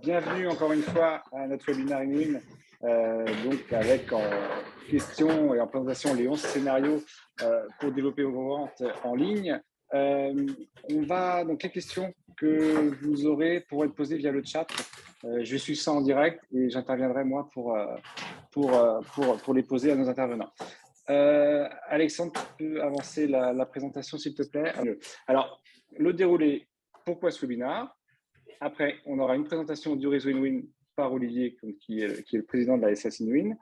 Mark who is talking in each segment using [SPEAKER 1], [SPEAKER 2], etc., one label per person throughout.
[SPEAKER 1] Bienvenue encore une fois à notre webinaire InWin, donc avec en question et en présentation les 11 scénarios pour développer vos ventes en ligne. Donc les questions que vous aurez pourront être posées via le chat. Je suis ça en direct et j'interviendrai moi pour les poser à nos intervenants. Alexandre, tu peux avancer la présentation s'il te plaît. Alors, le déroulé, pourquoi ce webinaire? Après, on aura une présentation du réseau InWin par Olivier, qui est le président de la SS InWin.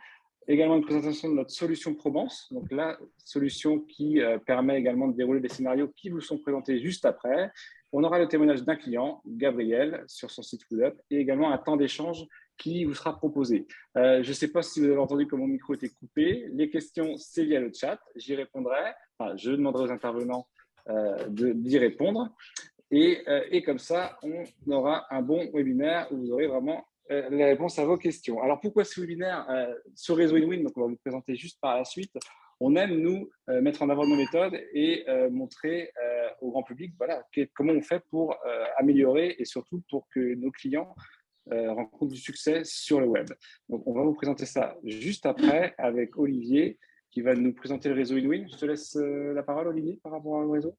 [SPEAKER 1] Également une présentation de notre solution Probance, donc la solution qui permet également de dérouler des scénarios qui vous sont présentés juste après. On aura le témoignage d'un client, Gabriel, sur son site Food-Up, et également un temps d'échange qui vous sera proposé. Je ne sais pas si vous avez entendu que mon micro était coupé. Les questions, c'est via le chat. J'y répondrai. Enfin, je demanderai aux intervenants d'y répondre. Et comme ça, on aura un bon webinaire où vous aurez vraiment les réponses à vos questions. Alors, pourquoi ce webinaire sur Réseau InWin? Donc, on va vous présenter juste par la suite. On aime, nous, mettre en avant nos méthodes et montrer au grand public comment on fait pour améliorer et surtout pour que nos clients rencontrent du succès sur le web. Donc, on va vous présenter ça juste après avec Olivier qui va nous présenter le Réseau InWin. Je te laisse la parole, Olivier, par rapport au réseau.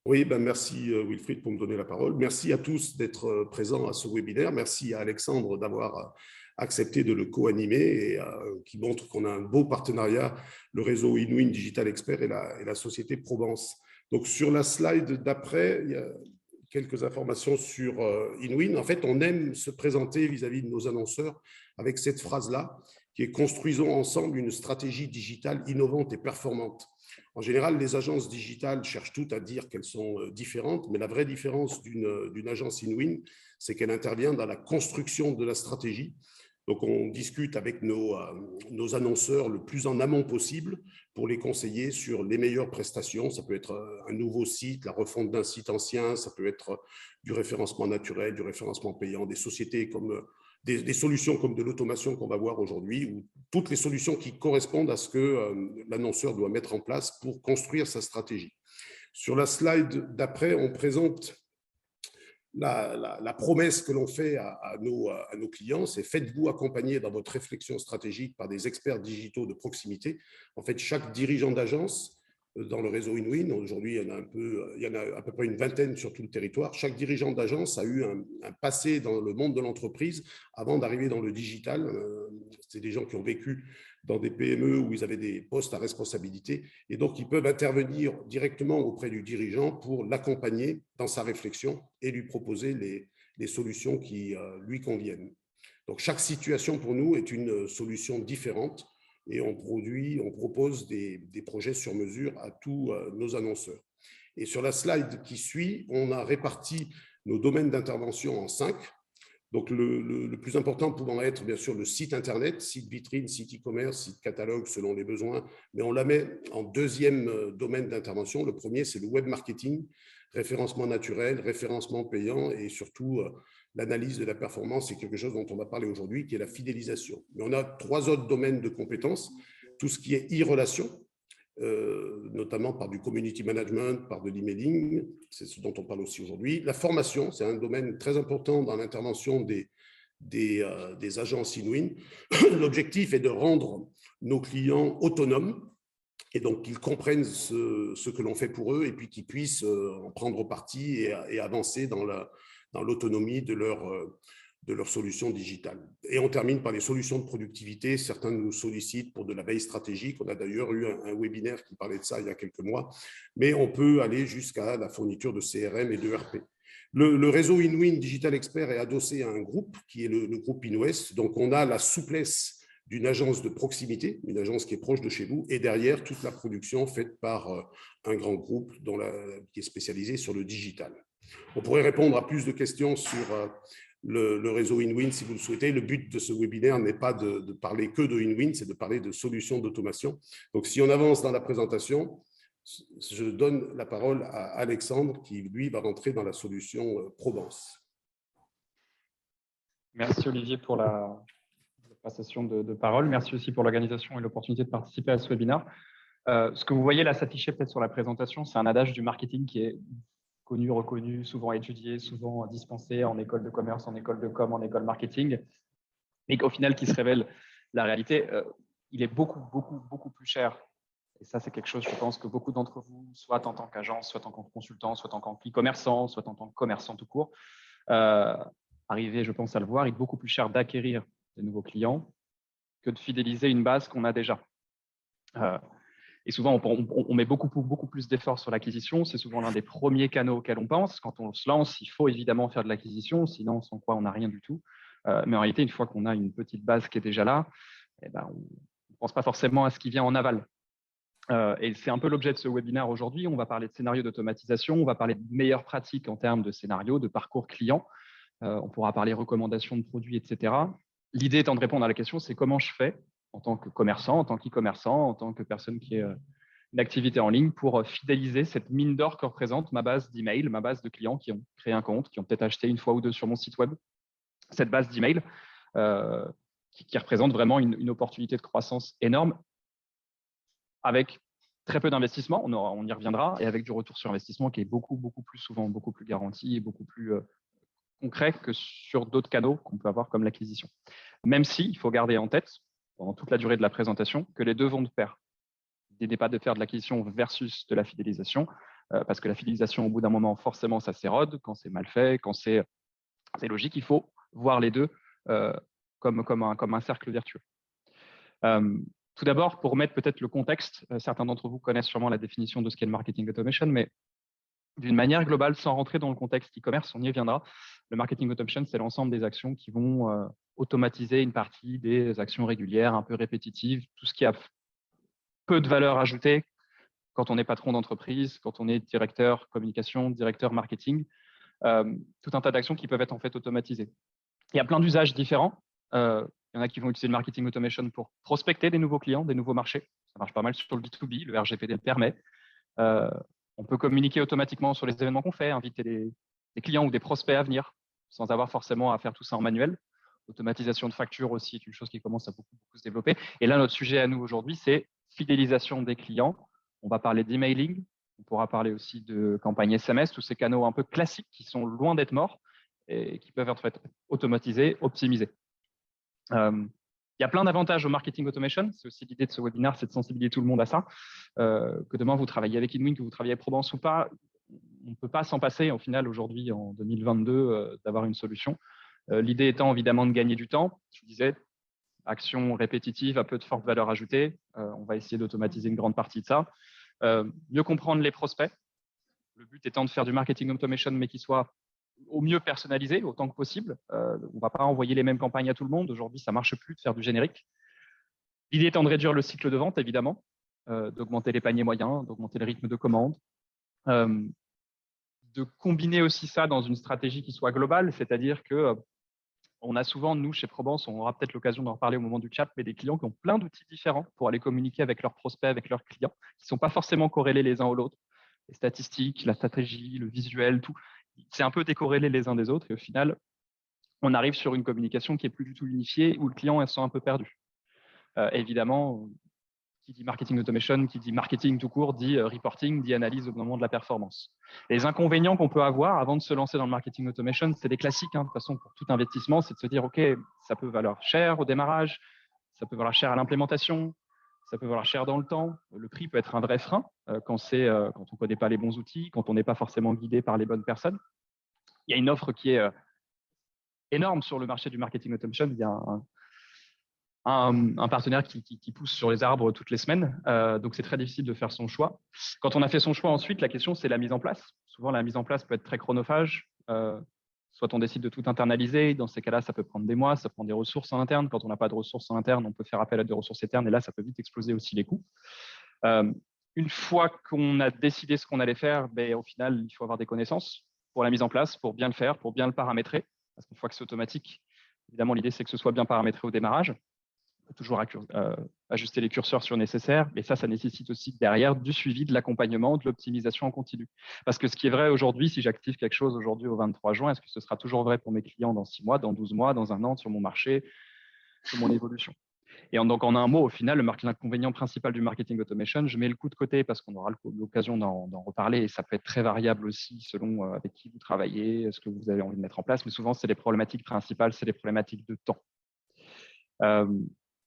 [SPEAKER 2] Oui, merci Wilfried pour me donner la parole. Merci à tous d'être présents à ce webinaire. Merci à Alexandre d'avoir accepté de le co-animer et qui montre qu'on a un beau partenariat, le réseau InWin Digital Expert et la société Probance. Donc sur la slide d'après, il y a quelques informations sur InWin. En fait, on aime se présenter vis-à-vis de nos annonceurs avec cette phrase-là, qui est « Construisons ensemble une stratégie digitale innovante et performante ». En général, les agences digitales cherchent toutes à dire qu'elles sont différentes, mais la vraie différence d'une agence InWin, c'est qu'elle intervient dans la construction de la stratégie. Donc, on discute avec nos annonceurs le plus en amont possible pour les conseiller sur les meilleures prestations. Ça peut être un nouveau site, la refonte d'un site ancien, ça peut être du référencement naturel, du référencement payant, des sociétés comme des solutions comme de l'automation qu'on va voir aujourd'hui, ou toutes les solutions qui correspondent à ce que l'annonceur doit mettre en place pour construire sa stratégie. Sur la slide d'après, on présente la promesse que l'on fait à nos clients, c'est faites-vous accompagner dans votre réflexion stratégique par des experts digitaux de proximité. En fait, chaque dirigeant d'agence dans le réseau InWin, aujourd'hui il y en a à peu près une vingtaine sur tout le territoire, chaque dirigeant d'agence a eu un passé dans le monde de l'entreprise avant d'arriver dans le digital. C'est des gens qui ont vécu dans des PME où ils avaient des postes à responsabilité et donc ils peuvent intervenir directement auprès du dirigeant pour l'accompagner dans sa réflexion et lui proposer les solutions qui lui conviennent. Donc chaque situation pour nous est une solution différente et on propose des projets sur mesure à tous nos annonceurs. Et sur la slide qui suit, on a réparti nos domaines d'intervention en 5. Donc, le plus important pouvant être, bien sûr, le site Internet, site vitrine, site e-commerce, site catalogue, selon les besoins. Mais on la met en deuxième domaine d'intervention. Le premier, c'est le web marketing, référencement naturel, référencement payant et surtout l'analyse de la performance. C'est quelque chose dont on va parler aujourd'hui, qui est la fidélisation. Mais on a 3 autres domaines de compétences. Tout ce qui est e-relation, notamment par du community management, par de l'emailing, c'est ce dont on parle aussi aujourd'hui. La formation, c'est un domaine très important dans l'intervention des agences InWin. L'objectif est de rendre nos clients autonomes et donc qu'ils comprennent ce que l'on fait pour eux et puis qu'ils puissent en prendre parti et avancer dans l'autonomie de leur solution digitale. Et on termine par les solutions de productivité. Certains nous sollicitent pour de la veille stratégique. On a d'ailleurs eu un webinaire qui parlait de ça il y a quelques mois. Mais on peut aller jusqu'à la fourniture de CRM et de ERP. Le réseau InWin Digital Expert est adossé à un groupe qui est le groupe InWest. Donc, on a la souplesse d'une agence de proximité, une agence qui est proche de chez vous, et derrière, toute la production faite par un grand groupe qui est spécialisé sur le digital. On pourrait répondre à plus de questions sur le réseau InWin si vous le souhaitez. Le but de ce webinaire n'est pas de parler que de InWin, c'est de parler de solutions d'automation. Donc, si on avance dans la présentation, je donne la parole à Alexandre qui, lui, va rentrer dans la solution Probance.
[SPEAKER 3] Merci Olivier pour la passation de parole. Merci aussi pour l'organisation et l'opportunité de participer à ce webinaire. Ce que vous voyez là s'afficher peut-être sur la présentation, c'est un adage du marketing qui est connu, reconnu, souvent étudié, souvent dispensé en école de commerce, en école de com, en école marketing, mais qu'au final, qui se révèle la réalité, il est beaucoup plus cher. Et ça, c'est quelque chose, je pense, que beaucoup d'entre vous, soit en tant qu'agence, soit en tant que consultant, soit en tant qu'e-commerçant, soit en tant que commerçant tout court, arrivez, je pense, à le voir, il est beaucoup plus cher d'acquérir des nouveaux clients que de fidéliser une base qu'on a déjà. Et souvent, on met beaucoup plus d'efforts sur l'acquisition. C'est souvent l'un des premiers canaux auxquels on pense. Quand on se lance, il faut évidemment faire de l'acquisition, sinon, sans quoi on n'a rien du tout. Mais en réalité, une fois qu'on a une petite base qui est déjà là, eh ben, on ne pense pas forcément à ce qui vient en aval. Et c'est un peu l'objet de ce webinaire aujourd'hui. On va parler de scénarios d'automatisation, on va parler de meilleures pratiques en termes de scénarios, de parcours client. On pourra parler recommandations de produits, etc. L'idée étant de répondre à la question, c'est comment je fais en tant que commerçant, en tant qu'e-commerçant, en tant que personne qui est une activité en ligne pour fidéliser cette mine d'or que représente ma base d'email, ma base de clients qui ont créé un compte, qui ont peut-être acheté une fois ou deux sur mon site web. Cette base d'email qui représente vraiment une opportunité de croissance énorme avec très peu d'investissement, on y reviendra, et avec du retour sur investissement qui est beaucoup plus souvent, beaucoup plus garanti et beaucoup plus concret que sur d'autres canaux qu'on peut avoir comme l'acquisition. Même si, il faut garder en tête, pendant toute la durée de la présentation, que les deux vont de pair. L'idée n'est pas de faire de l'acquisition versus de la fidélisation, parce que la fidélisation, au bout d'un moment, forcément, ça s'érode, quand c'est mal fait, quand c'est logique, il faut voir les deux comme un cercle vertueux. Tout d'abord, pour remettre peut-être le contexte, certains d'entre vous connaissent sûrement la définition de ce qu'est le marketing automation, mais d'une manière globale, sans rentrer dans le contexte e-commerce, on y reviendra. Le marketing automation, c'est l'ensemble des actions qui vont automatiser une partie des actions régulières, un peu répétitives, tout ce qui a peu de valeur ajoutée quand on est patron d'entreprise, quand on est directeur communication, directeur marketing, tout un tas d'actions qui peuvent être en fait automatisées. Il y a plein d'usages différents. Il y en a qui vont utiliser le marketing automation pour prospecter des nouveaux clients, des nouveaux marchés. Ça marche pas mal sur le B2B, le RGPD le permet. On peut communiquer automatiquement sur les événements qu'on fait, inviter des clients ou des prospects à venir, sans avoir forcément à faire tout ça en manuel. L'automatisation de factures aussi est une chose qui commence à beaucoup se développer. Et là, notre sujet à nous aujourd'hui, c'est fidélisation des clients. On va parler d'emailing, on pourra parler aussi de campagne SMS, tous ces canaux un peu classiques qui sont loin d'être morts et qui peuvent être en fait automatisés, optimisés. Il y a plein d'avantages au marketing automation. C'est aussi l'idée de ce webinaire, c'est de sensibiliser tout le monde à ça. Que demain, vous travaillez avec Inwin, que vous travaillez avec Probance ou pas, on ne peut pas s'en passer, au final, aujourd'hui, en 2022, d'avoir une solution. L'idée étant évidemment de gagner du temps. Je vous disais, action répétitive à peu de forte valeur ajoutée. On va essayer d'automatiser une grande partie de ça. Mieux comprendre les prospects. Le but étant de faire du marketing automation, mais qui soit au mieux personnalisé, autant que possible. On ne va pas envoyer les mêmes campagnes à tout le monde. Aujourd'hui, ça ne marche plus de faire du générique. L'idée étant de réduire le cycle de vente, évidemment, d'augmenter les paniers moyens, d'augmenter le rythme de commande, de combiner aussi ça dans une stratégie qui soit globale, c'est-à-dire que on a souvent, nous, chez Probance, on aura peut-être l'occasion d'en reparler au moment du chat, mais des clients qui ont plein d'outils différents pour aller communiquer avec leurs prospects, avec leurs clients, qui ne sont pas forcément corrélés les uns aux autres. Les statistiques, la stratégie, le visuel, tout, c'est un peu décorrélé les uns des autres. Et au final, on arrive sur une communication qui est plus du tout unifiée, où le client est un peu perdu. Évidemment, qui dit marketing automation, qui dit marketing tout court, dit reporting, dit analyse au moment de la performance. Les inconvénients qu'on peut avoir avant de se lancer dans le marketing automation, c'est des classiques. De toute façon, pour tout investissement, c'est de se dire, OK, ça peut valoir cher au démarrage, ça peut valoir cher à l'implémentation, ça peut valoir cher dans le temps. Le prix peut être un vrai frein quand on ne connaît pas les bons outils, quand on n'est pas forcément guidé par les bonnes personnes. Il y a une offre qui est énorme sur le marché du marketing automation. Il y a un partenaire qui pousse sur les arbres toutes les semaines. Donc, c'est très difficile de faire son choix. Quand on a fait son choix ensuite, la question, c'est la mise en place. Souvent, la mise en place peut être très chronophage. Soit on décide de tout internaliser. Dans ces cas-là, ça peut prendre des mois, ça prend des ressources en interne. Quand on n'a pas de ressources en interne, on peut faire appel à des ressources externes. Et là, ça peut vite exploser aussi les coûts. Une fois qu'on a décidé ce qu'on allait faire, au final, il faut avoir des connaissances pour la mise en place, pour bien le faire, pour bien le paramétrer. Parce qu'une fois que c'est automatique, évidemment, l'idée, c'est que ce soit bien paramétré au démarrage. On peut toujours ajuster les curseurs sur nécessaire, mais ça nécessite aussi derrière du suivi, de l'accompagnement, de l'optimisation en continu. Parce que ce qui est vrai aujourd'hui, si j'active quelque chose aujourd'hui au 23 juin, est-ce que ce sera toujours vrai pour mes clients dans 6 mois, dans 12 mois, dans un an, sur mon marché, sur mon évolution? Et donc, en un mot, au final, l'inconvénient principal du marketing automation, je mets le coût de côté parce qu'on aura l'occasion d'en reparler et ça peut être très variable aussi selon avec qui vous travaillez, ce que vous avez envie de mettre en place. Mais souvent, c'est les problématiques principales, c'est les problématiques de temps.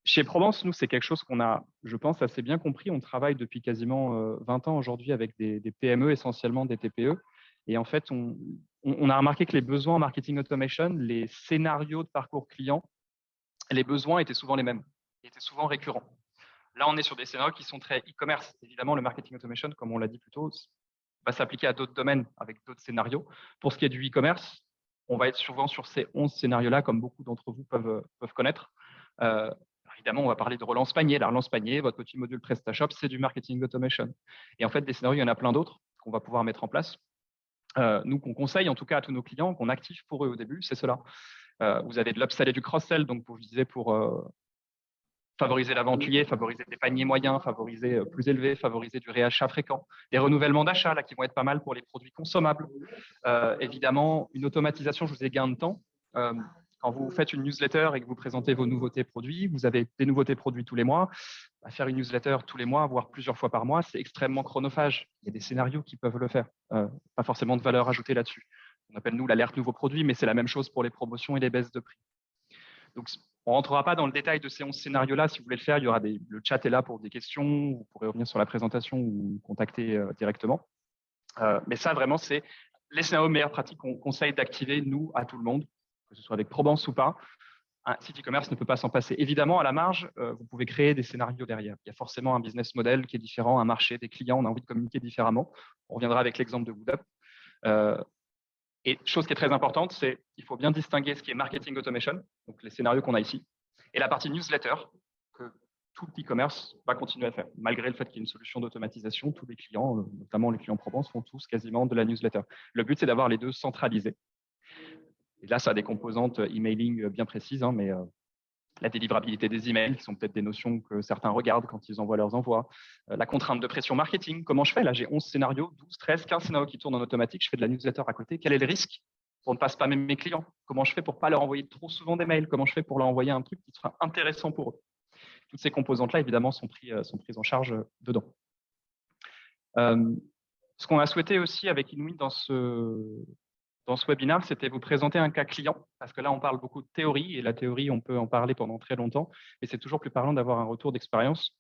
[SPEAKER 3] Chez Provence, nous, c'est quelque chose qu'on a, je pense, assez bien compris. On travaille depuis quasiment 20 ans aujourd'hui avec des PME, essentiellement des TPE. Et en fait, on a remarqué que les besoins en marketing automation, les scénarios de parcours client, les besoins étaient souvent les mêmes, étaient souvent récurrents. Là, on est sur des scénarios qui sont très e-commerce. Évidemment, le marketing automation, comme on l'a dit plus tôt, va s'appliquer à d'autres domaines avec d'autres scénarios. Pour ce qui est du e-commerce, on va être souvent sur ces 11 scénarios-là, comme beaucoup d'entre vous peuvent connaître. Évidemment, on va parler de relance panier. La relance panier, votre petit module PrestaShop, c'est du marketing automation. Et en fait, des scénarios, il y en a plein d'autres qu'on va pouvoir mettre en place. Nous, qu'on conseille en tout cas à tous nos clients, qu'on active pour eux au début, c'est cela. Vous avez de l'upsell et du cross-sell, donc je disais pour favoriser la vente liée, favoriser des paniers moyens, favoriser plus élevés, favoriser du réachat fréquent, des renouvellements d'achat là qui vont être pas mal pour les produits consommables. Évidemment, une automatisation, je vous ai gain de temps. Quand vous faites une newsletter et que vous présentez vos nouveautés produits, vous avez des nouveautés produits tous les mois. Faire une newsletter tous les mois, voire plusieurs fois par mois, c'est extrêmement chronophage. Il y a des scénarios qui peuvent le faire. Pas forcément de valeur ajoutée là-dessus. On appelle nous l'alerte nouveaux produits, mais c'est la même chose pour les promotions et les baisses de prix. Donc, on ne rentrera pas dans le détail de ces 11 scénarios-là. Si vous voulez le faire, il y aura le chat est là pour des questions. Vous pourrez revenir sur la présentation ou contacter directement. Mais ça, vraiment, c'est les scénarios meilleures pratiques qu'on conseille d'activer, nous, à tout le monde, que ce soit avec Provence ou pas. Un site e-commerce ne peut pas s'en passer. Évidemment, à la marge, vous pouvez créer des scénarios derrière. Il y a forcément un business model qui est différent, un marché, des clients, on a envie de communiquer différemment. On reviendra avec l'exemple de WoodUp. Et chose qui est très importante, c'est qu'il faut bien distinguer ce qui est marketing automation, donc les scénarios qu'on a ici, et la partie newsletter que tout e-commerce va continuer à faire. Malgré le fait qu'il y ait une solution d'automatisation, tous les clients, notamment les clients Provence, font tous quasiment de la newsletter. Le but, c'est d'avoir les deux centralisés. Et là, ça a des composantes emailing bien précises, hein, mais la délivrabilité des emails, qui sont peut-être des notions que certains regardent quand ils envoient leurs envois, la contrainte de pression marketing, comment je fais? Là, j'ai 11 scénarios, 12, 13, 15 scénarios qui tournent en automatique, je fais de la newsletter à côté. Quel est le risque pour ne pas spammer mes clients? Comment je fais pour ne pas leur envoyer trop souvent des mails? Comment je fais pour leur envoyer un truc qui sera intéressant pour eux? Toutes ces composantes-là, évidemment, sont prises en charge dedans. Ce qu'on a souhaité aussi avec Inuit dans ce webinaire, c'était vous présenter un cas client, parce que là, on parle beaucoup de théorie, et la théorie, on peut en parler pendant très longtemps, mais c'est toujours plus parlant d'avoir un retour d'expérience.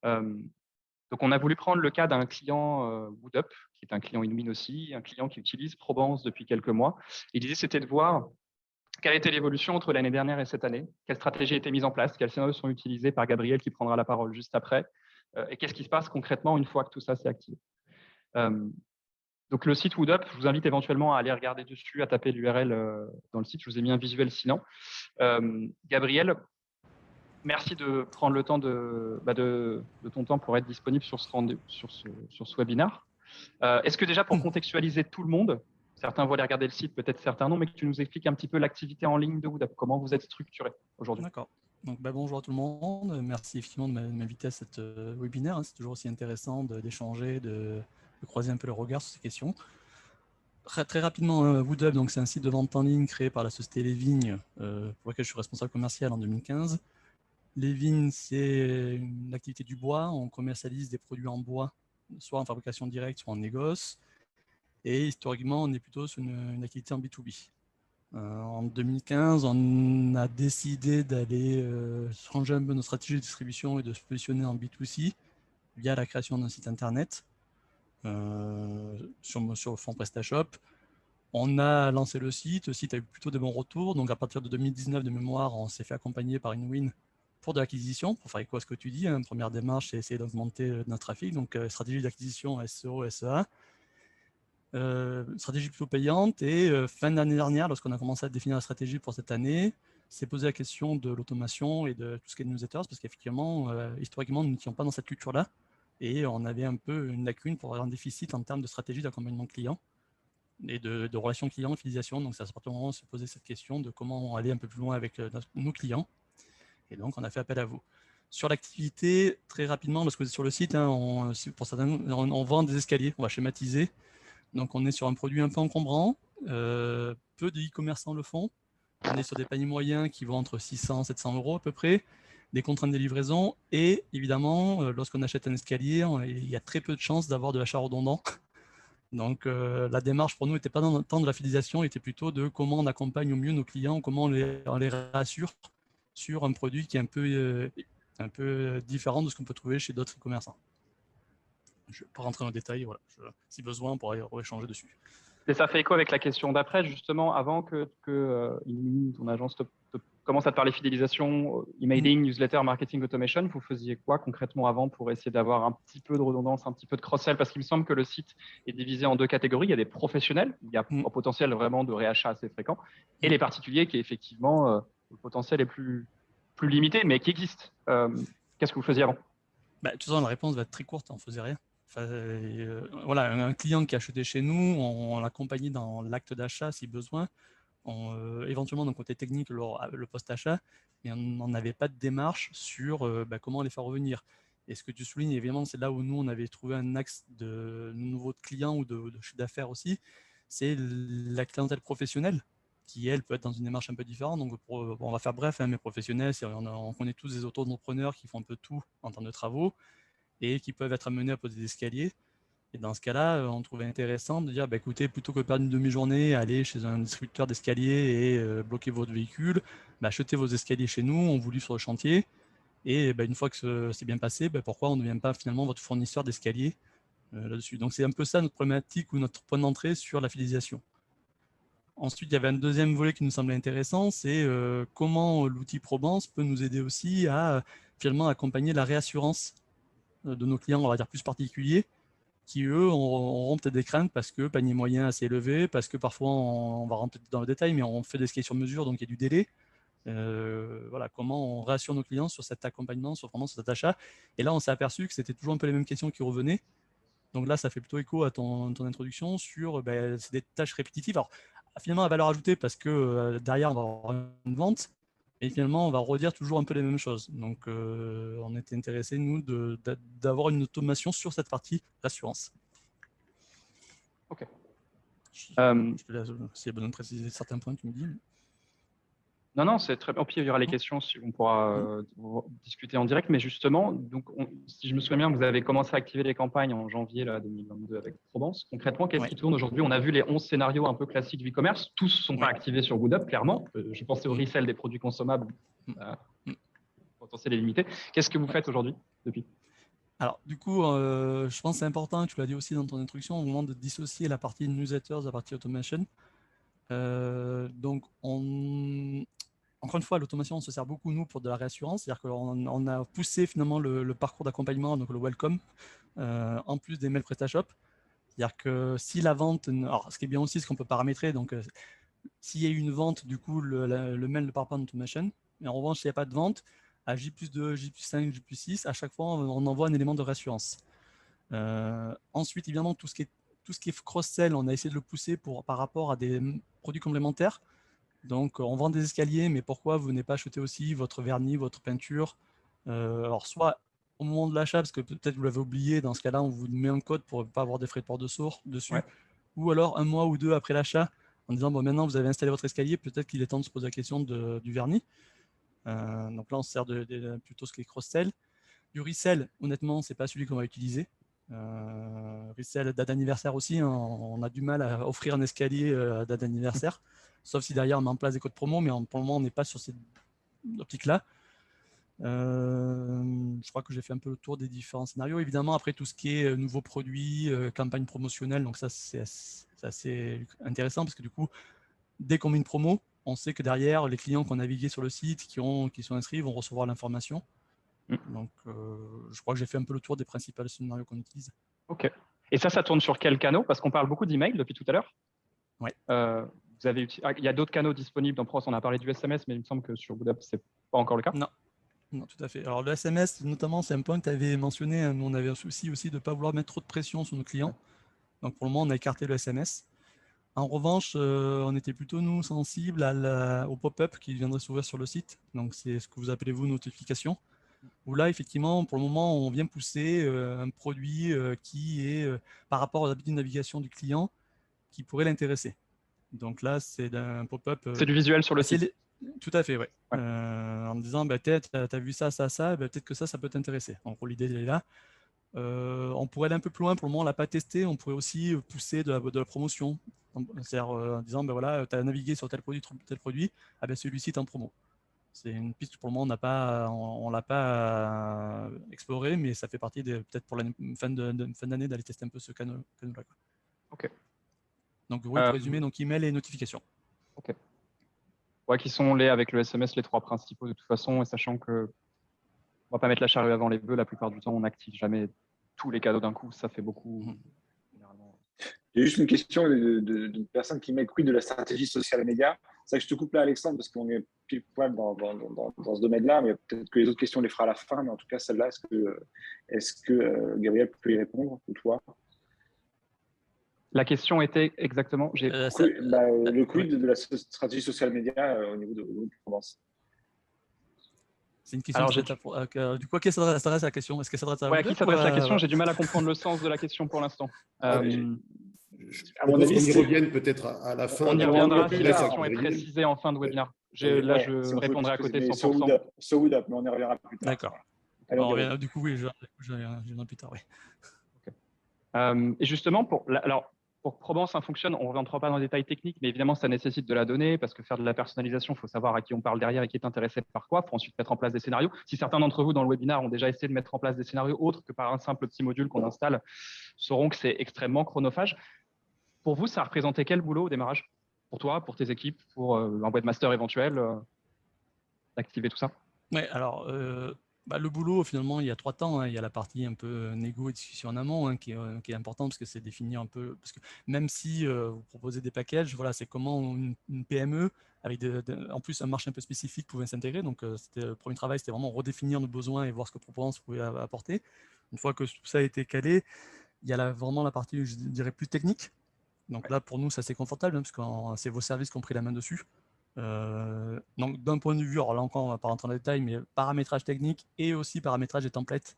[SPEAKER 3] Donc, on a voulu prendre le cas d'un client WoodUp, qui est un client Inuit aussi, un client qui utilise Provence depuis quelques mois. Et l'idée, c'était de voir quelle était l'évolution entre l'année dernière et cette année, quelle stratégie a été mise en place, quels scénarios sont utilisés par Gabriel, qui prendra la parole juste après, et qu'est-ce qui se passe concrètement une fois que tout ça s'est activé. Donc, le site WoodUp, je vous invite éventuellement à aller regarder dessus, à taper l'URL dans le site. Je vous ai mis un visuel sinon. Gabriel, merci de prendre le temps de ton temps pour être disponible sur ce webinaire. Est-ce que déjà, pour contextualiser tout le monde, certains vont aller regarder le site, peut-être certains non, mais que tu nous expliques un petit peu l'activité en ligne de WoodUp, comment vous êtes structuré aujourd'hui?
[SPEAKER 4] D'accord. Donc, bonjour à tout le monde. Merci effectivement de m'inviter à cette webinaire. C'est toujours aussi intéressant d'échanger, de croiser un peu le regard sur ces questions. Très rapidement, WoodUp, c'est un site de vente en ligne créé par la société Les Vignes, pour laquelle je suis responsable commercial en 2015. Les Vignes, c'est une activité du bois. On commercialise des produits en bois, soit en fabrication directe, soit en négoce. Et historiquement, on est plutôt sur une activité en B2B. En 2015, on a décidé d'aller changer un peu notre stratégie de distribution et de se positionner en B2C via la création d'un site internet sur fond PrestaShop. On a lancé le site a eu plutôt de bons retours. Donc à partir de 2019 de mémoire, on s'est fait accompagner par Inwin pour de l'acquisition, pour faire quoi ce que tu dis. Première démarche, c'est essayer d'augmenter notre trafic. Donc stratégie d'acquisition SEO, SEA. Stratégie plutôt payante, et fin d'année dernière, lorsqu'on a commencé à définir la stratégie pour cette année, s'est posé la question de l'automation et de tout ce qui est newsletters, parce qu'effectivement, historiquement, nous n'étions pas dans cette culture-là, et on avait un peu une lacune pour avoir un déficit en termes de stratégie d'accompagnement client et de relations client-fidélisation. Donc, c'est à ce moment où on s'est posé cette question de comment aller un peu plus loin avec nos clients, et donc on a fait appel à vous. Sur l'activité, très rapidement, lorsque vous êtes sur le site, pour certains, on vend des escaliers, on va schématiser. Donc, on est sur un produit un peu encombrant, peu de e-commerçants le font. On est sur des paniers moyens qui vont entre 600 et 700 € à peu près. des contraintes de livraison et évidemment, lorsqu'on achète un escalier, il y a très peu de chances d'avoir de l'achat redondant. Donc, la démarche pour nous n'était pas tant de la fidélisation, était plutôt de comment on accompagne au mieux nos clients, comment on les rassure sur un produit qui est un peu différent de ce qu'on peut trouver chez d'autres commerçants. Je ne vais pas rentrer dans le détail, voilà. Si besoin, on pourra échanger dessus.
[SPEAKER 3] Et ça fait écho avec la question d'après, justement, avant que ton agence commence à te parler fidélisation, emailing, newsletter, marketing automation, vous faisiez quoi concrètement avant pour essayer d'avoir un petit peu de redondance, un petit peu de cross-sell? Parce qu'il me semble que le site est divisé en deux catégories. Il y a des professionnels, il y a un potentiel vraiment de réachat assez fréquent, et les particuliers qui, effectivement, le potentiel est plus limité, mais qui existent. Qu'est-ce que vous faisiez avant?
[SPEAKER 4] De toute façon, la réponse va être très courte, on ne faisait rien. Enfin, voilà, un client qui achetait chez nous, on l'accompagnait dans l'acte d'achat si besoin. Éventuellement d'un côté technique le post-achat, mais on n'avait pas de démarche sur comment les faire revenir. Et ce que tu soulignes, évidemment, c'est là où nous, on avait trouvé un axe de nouveau de clients ou de chiffre d'affaires aussi, c'est la clientèle professionnelle qui, elle, peut être dans une démarche un peu différente. Donc, on va faire bref, hein, mais professionnels, on connaît tous des auto-entrepreneurs qui font un peu tout en termes de travaux et qui peuvent être amenés à poser des escaliers. Et dans ce cas-là, on trouvait intéressant de dire, écoutez, plutôt que de perdre une demi-journée, aller chez un distributeur d'escaliers et bloquer votre véhicule, achetez vos escaliers chez nous, on vous livre sur le chantier. Et une fois que c'est bien passé, pourquoi on ne devient pas finalement votre fournisseur d'escaliers là-dessus? Donc c'est un peu ça notre problématique ou notre point d'entrée sur la fidélisation. Ensuite, il y avait un deuxième volet qui nous semblait intéressant, c'est comment l'outil Probance peut nous aider aussi à finalement accompagner la réassurance de nos clients, on va dire plus particuliers, qui eux auront peut-être des craintes parce que panier moyen assez élevé, parce que parfois on va rentrer dans le détail, mais on fait des escaliers sur mesure, donc il y a du délai. Voilà, comment on rassure nos clients sur cet accompagnement, sur cet achat. Et là, on s'est aperçu que c'était toujours un peu les mêmes questions qui revenaient. Donc là, ça fait plutôt écho à ton introduction sur c'est des tâches répétitives. Alors, finalement, à valeur ajoutée parce que derrière, on va avoir une vente. Et finalement, on va redire toujours un peu les mêmes choses. Donc, on était intéressés, nous, d'avoir une automation sur cette partie d'assurance.
[SPEAKER 3] OK.
[SPEAKER 4] Je te laisse, s'il y a besoin de préciser certains points, tu me dis.
[SPEAKER 3] Non, c'est très bien. Puis il y aura les questions, on pourra discuter en direct. Mais justement, donc, si je me souviens bien, vous avez commencé à activer les campagnes en janvier 2022 avec Probance. Concrètement, qu'est-ce qui tourne aujourd'hui? On a vu les 11 scénarios un peu classiques du e-commerce. Tous ne sont pas activés sur GoodUp, clairement. Je pensais au resell des produits consommables. Le potentiel est limité. Qu'est-ce que vous faites aujourd'hui depuis?
[SPEAKER 4] Alors, du coup, je pense que c'est important, tu l'as dit aussi dans ton introduction, au moment de dissocier la partie newsletters de la partie automation. Donc, encore une fois, l'automation, on se sert beaucoup, nous, pour de la réassurance. C'est-à-dire qu'on a poussé finalement le parcours d'accompagnement, donc le welcome, en plus des mails PrestaShop. C'est-à-dire que si la vente… Alors, ce qui est bien aussi, c'est qu'on peut paramétrer. Donc, s'il y a eu une vente, du coup, le mail ne part pas en automation. Mais en revanche, s'il n'y a pas de vente, à J+2, J+5, J+6, à chaque fois, on envoie un élément de réassurance. Ensuite, évidemment, tout ce qui est cross-sell, on a essayé de le pousser par rapport à des produits complémentaires. Donc, on vend des escaliers, mais pourquoi vous n'avez pas acheté aussi votre vernis, votre peinture? Alors, soit au moment de l'achat, parce que peut-être vous l'avez oublié, dans ce cas-là, on vous met un code pour ne pas avoir des frais de port dessus, ou alors un mois ou deux après l'achat, en disant, maintenant, vous avez installé votre escalier, peut-être qu'il est temps de se poser la question du vernis. Donc là, on se sert plutôt ce qui est cross-sell. Du resell, honnêtement, ce n'est pas celui qu'on va utiliser. Resell date d'anniversaire aussi, hein, on a du mal à offrir un escalier à date d'anniversaire, sauf si derrière on met en place des codes promo, mais pour le moment on n'est pas sur cette optique-là. Je crois que j'ai fait un peu le tour des différents scénarios. Évidemment, après tout ce qui est nouveaux produits, campagne promotionnelle, donc ça c'est assez intéressant parce que du coup, dès qu'on met une promo, on sait que derrière, les clients qui ont navigué sur le site, qui sont inscrits, vont recevoir l'information. Donc, je crois que j'ai fait un peu le tour des principaux scénarios qu'on utilise.
[SPEAKER 3] OK. Et ça tourne sur quel canal? Parce qu'on parle beaucoup d'email depuis tout à l'heure.
[SPEAKER 4] Ouais.
[SPEAKER 3] Il y a d'autres canaux disponibles dans Probance. On a parlé du SMS, mais il me semble que sur GoodUp, ce n'est pas encore le cas.
[SPEAKER 4] Non, tout à fait. Alors, le SMS, notamment, c'est un point que tu avais mentionné. Hein, on avait un souci aussi de ne pas vouloir mettre trop de pression sur nos clients. Donc, pour le moment, on a écarté le SMS. En revanche, on était plutôt, nous, sensibles au pop-up qui viendrait s'ouvrir sur le site. Donc, c'est ce que vous appelez, vous, notification. Où là, effectivement, pour le moment, on vient pousser un produit qui est, par rapport à l'habitude de navigation du client, qui pourrait l'intéresser. Donc là, c'est un pop-up…
[SPEAKER 3] c'est du visuel sur le site.
[SPEAKER 4] Tout à fait, oui. En me disant, bah, tu as vu ça, ça, ça, bah, peut-être que ça peut t'intéresser. En gros, l'idée, elle est là. On pourrait aller un peu plus loin, pour le moment, on ne l'a pas testé. On pourrait aussi pousser de la promotion. C'est-à-dire en disant, ben voilà, tu as navigué sur tel produit, ah ben celui-ci est en promo. C'est une piste que pour le moment, on l'a pas exploré, mais ça fait partie peut-être pour la fin d'année d'aller tester un peu ce canal-là.
[SPEAKER 3] Ok.
[SPEAKER 4] Donc, oui, pour résumer, donc email et notification.
[SPEAKER 3] Ok. Ouais, qui sont avec le SMS les 3 principaux de toute façon, et sachant que on va pas mettre la charrue avant les bœufs, la plupart du temps, on n'active jamais tous les cadeaux d'un coup, ça fait beaucoup. Généralement.
[SPEAKER 1] J'ai juste une question d'une personne qui m'écoute de la stratégie social média. C'est ça que je te coupe là, Alexandre, parce qu'on est pile poil dans ce domaine-là, mais peut-être que les autres questions, on les fera à la fin. Mais en tout cas, celle-là, est-ce que Gabriel peut y répondre, ou toi?
[SPEAKER 3] La question était exactement.
[SPEAKER 1] Le quid de la stratégie social média au niveau de Provence.
[SPEAKER 4] C'est une question du coup, à qui s'adresse la question? Est-ce qu'elle s'adresse à
[SPEAKER 3] à qui s'adresse la question? J'ai du mal à comprendre le sens de la question pour l'instant.
[SPEAKER 2] À mon avis, on y revienne peut-être à la fin.
[SPEAKER 3] On y reviendra si la question est précisée en fin de webinaire. Là, je répondrai à côté 100%.
[SPEAKER 1] So would up, mais on y reviendra plus tard.
[SPEAKER 4] D'accord. Du coup, oui, je reviendrai plus tard. Oui.
[SPEAKER 3] Okay. Et justement, pour que Provence fonctionne, on ne rentre pas dans les détails techniques, mais évidemment, ça nécessite de la donnée, parce que faire de la personnalisation, il faut savoir à qui on parle derrière et qui est intéressé par quoi. Il faut ensuite mettre en place des scénarios. Si certains d'entre vous, dans le webinaire, ont déjà essayé de mettre en place des scénarios autres que par un simple petit module qu'on installe, sauront que c'est extrêmement chronophage. Pour vous, ça a représenté quel boulot au démarrage? Pour toi, pour tes équipes, pour un webmaster éventuel, d'activer tout ça?
[SPEAKER 4] Oui, alors, le boulot, finalement, il y a 3 temps. Hein. Il y a la partie un peu négo et discussion en amont qui est importante, parce que c'est définir un peu. Parce que même si vous proposez des packages, voilà, c'est comment une PME, avec en plus un marché un peu spécifique, pouvait s'intégrer. Donc, le premier travail, c'était vraiment redéfinir nos besoins et voir ce que Provence pouvait apporter. Une fois que tout ça a été calé, il y a vraiment la partie, je dirais, plus technique. Donc là, pour nous, ça c'est confortable, hein, parce que c'est vos services qui ont pris la main dessus. Donc d'un point de vue, alors là encore, on ne va pas rentrer dans les détails, mais paramétrage technique et aussi paramétrage des templates.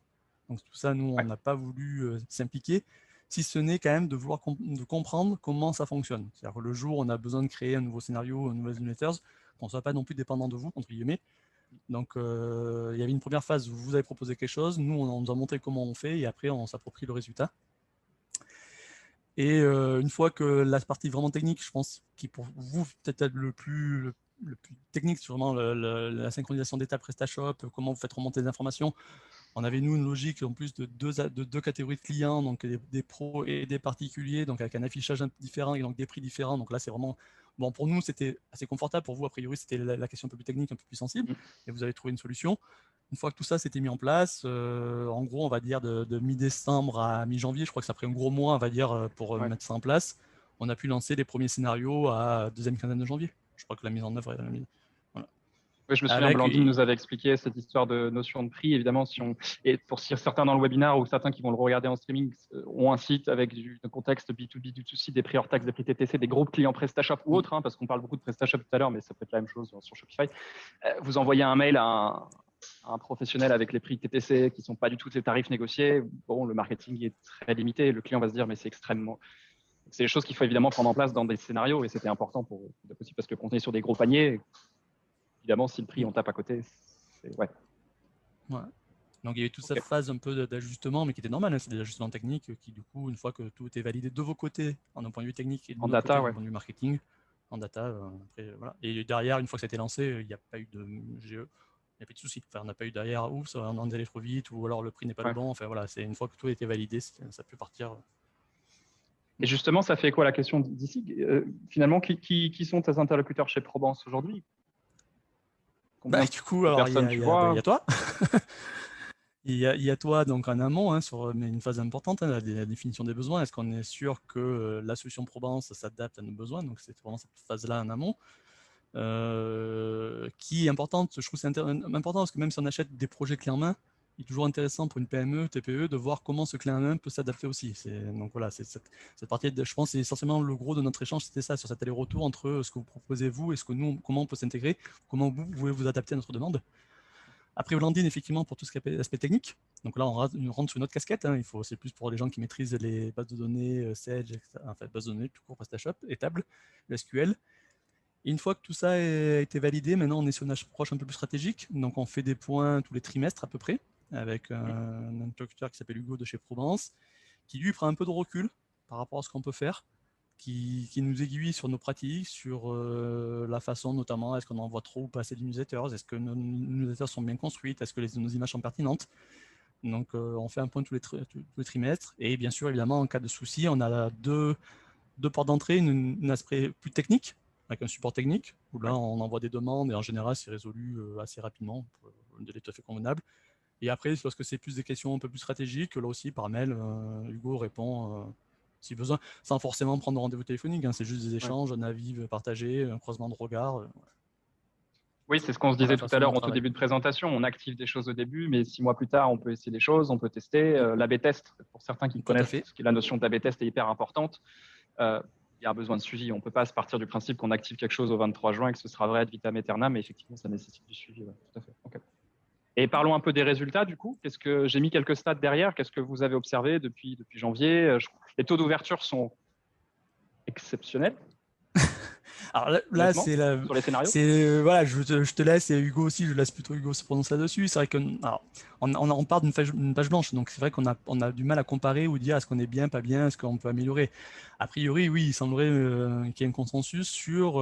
[SPEAKER 4] Donc tout ça, nous, on n'a pas voulu s'impliquer, si ce n'est quand même de comprendre comment ça fonctionne. C'est-à-dire que le jour où on a besoin de créer un nouveau scénario, un nouvel newsletter, qu'on ne soit pas non plus dépendant de vous, entre guillemets. Donc il y avait une première phase où vous avez proposé quelque chose, nous, on nous a montré comment on fait, et après, on s'approprie le résultat. Et une fois que la partie vraiment technique, je pense, qui pour vous peut-être le plus technique, c'est vraiment la synchronisation d'étapes PrestaShop, comment vous faites remonter les informations. On avait, nous, une logique en plus de deux catégories de clients, donc des pros et des particuliers, donc avec un affichage différent et donc des prix différents. Donc là, c'est vraiment... Bon, pour nous, c'était assez confortable. Pour vous, a priori, c'était la question un peu plus technique, un peu plus sensible. Et vous avez trouvé une solution. Une fois que tout ça s'était mis en place, en gros, on va dire de mi-décembre à mi-janvier, je crois que ça a pris un gros mois, on va dire, pour mettre ça en place. On a pu lancer les premiers scénarios à deuxième quinzaine de janvier. Je crois que la mise en œuvre est voilà.
[SPEAKER 3] Oui, je me souviens, Blandine nous avait expliqué cette histoire de notion de prix. Évidemment, et pour certains dans le webinaire ou certains qui vont le regarder en streaming ont un site avec du contexte B2B, B2C, des prix hors taxe, des prix TTC, des groupes clients PrestaShop ou autres, hein, parce qu'on parle beaucoup de PrestaShop tout à l'heure, mais ça peut être la même chose sur Shopify. Vous envoyez un mail à un professionnel avec les prix TTC qui ne sont pas du tout les tarifs négociés. Bon, le marketing est très limité. Le client va se dire, mais c'est extrêmement... C'est des choses qu'il faut évidemment prendre en place dans des scénarios, et c'était important aussi parce que quand on est sur des gros paniers, évidemment, si le prix on tape à côté, c'est... Ouais.
[SPEAKER 4] Donc il y a eu toute cette phase un peu d'ajustement, mais qui était normale, hein, c'est des ajustements techniques qui, du coup, une fois que tout était validé de vos côtés, en un point de vue technique et de notre côté, d'un point de vue marketing, en data, après, voilà. Et derrière, une fois que ça a été lancé, il n'y a pas eu de GE, il n'y a pas de souci. Enfin, on n'a pas eu derrière, oups, on en allait trop vite, ou alors le prix n'est pas le bon. Enfin voilà, c'est une fois que tout a été validé, ça peut partir.
[SPEAKER 3] Et justement, ça fait quoi la question d'ici? Finalement, qui sont tes interlocuteurs chez Provence aujourd'hui?
[SPEAKER 4] Du coup, alors il y a toi. Il y a toi donc en amont, hein, sur une phase importante, hein, la définition des besoins. Est-ce qu'on est sûr que la solution Provence s'adapte à nos besoins? Donc c'est vraiment cette phase-là en amont qui est importante. Je trouve que c'est important parce que même si on achète des projets clés en main, il est toujours intéressant pour une PME, TPE de voir comment ce clé en main peut s'adapter aussi. Donc voilà, c'est cette partie, je pense, c'est essentiellement le gros de notre échange, c'était ça, sur cet aller-retour entre ce que vous proposez vous et ce que nous, comment on peut s'intégrer, comment vous pouvez vous adapter à notre demande. Après Blandine, effectivement, pour tout ce qui est aspect technique. Donc là, on rentre sur une autre casquette. Hein. C'est plus pour les gens qui maîtrisent les bases de données, Sage, enfin, bases de données, tout court, PrestaShop, et table, le SQL. Et une fois que tout ça a été validé, maintenant on est sur une approche un peu plus stratégique. Donc on fait des points tous les trimestres à peu près, avec un interlocuteur qui s'appelle Hugo de chez Provence, qui lui prend un peu de recul par rapport à ce qu'on peut faire, qui nous aiguille sur nos pratiques, sur la façon notamment, est-ce qu'on envoie trop ou pas assez de newsletters, est-ce que nos newsletters sont bien construites, est-ce que nos images sont pertinentes. Donc on fait un point tous les trimestres, et bien sûr, évidemment, en cas de souci, on a deux portes d'entrée, un aspect plus technique, avec un support technique, où là on envoie des demandes, et en général c'est résolu assez rapidement, pour un délai tout à fait convenable. Et après, lorsque c'est plus des questions un peu plus stratégiques, là aussi par mail, Hugo répond si besoin, sans forcément prendre rendez-vous téléphonique, hein, c'est juste des échanges, un avis partagé, un croisement de regards.
[SPEAKER 3] Oui, c'est ce qu'on se disait tout à l'heure en tout début de présentation. On active des choses au début, mais 6 mois plus tard, on peut essayer des choses, on peut tester. L'A/B test, pour certains qui connaissent la notion d'A/B test est hyper importante. Il y a un besoin de suivi. On ne peut pas se partir du principe qu'on active quelque chose au 23 juin et que ce sera vrai ad vitam aeternam, mais effectivement, ça nécessite du suivi. Ouais, tout à fait. Okay. Et parlons un peu des résultats, du coup. J'ai mis quelques stats derrière. Qu'est-ce que vous avez observé depuis janvier? Les taux d'ouverture sont exceptionnels.
[SPEAKER 4] Alors là c'est
[SPEAKER 3] sur les scénarios.
[SPEAKER 4] Voilà, je te laisse, et Hugo aussi, je laisse plutôt Hugo se prononcer là-dessus. C'est vrai qu'on part d'une page blanche, donc c'est vrai qu'on a du mal à comparer ou dire est-ce qu'on est bien, pas bien, est-ce qu'on peut améliorer. A priori, oui, il semblerait qu'il y ait un consensus sur,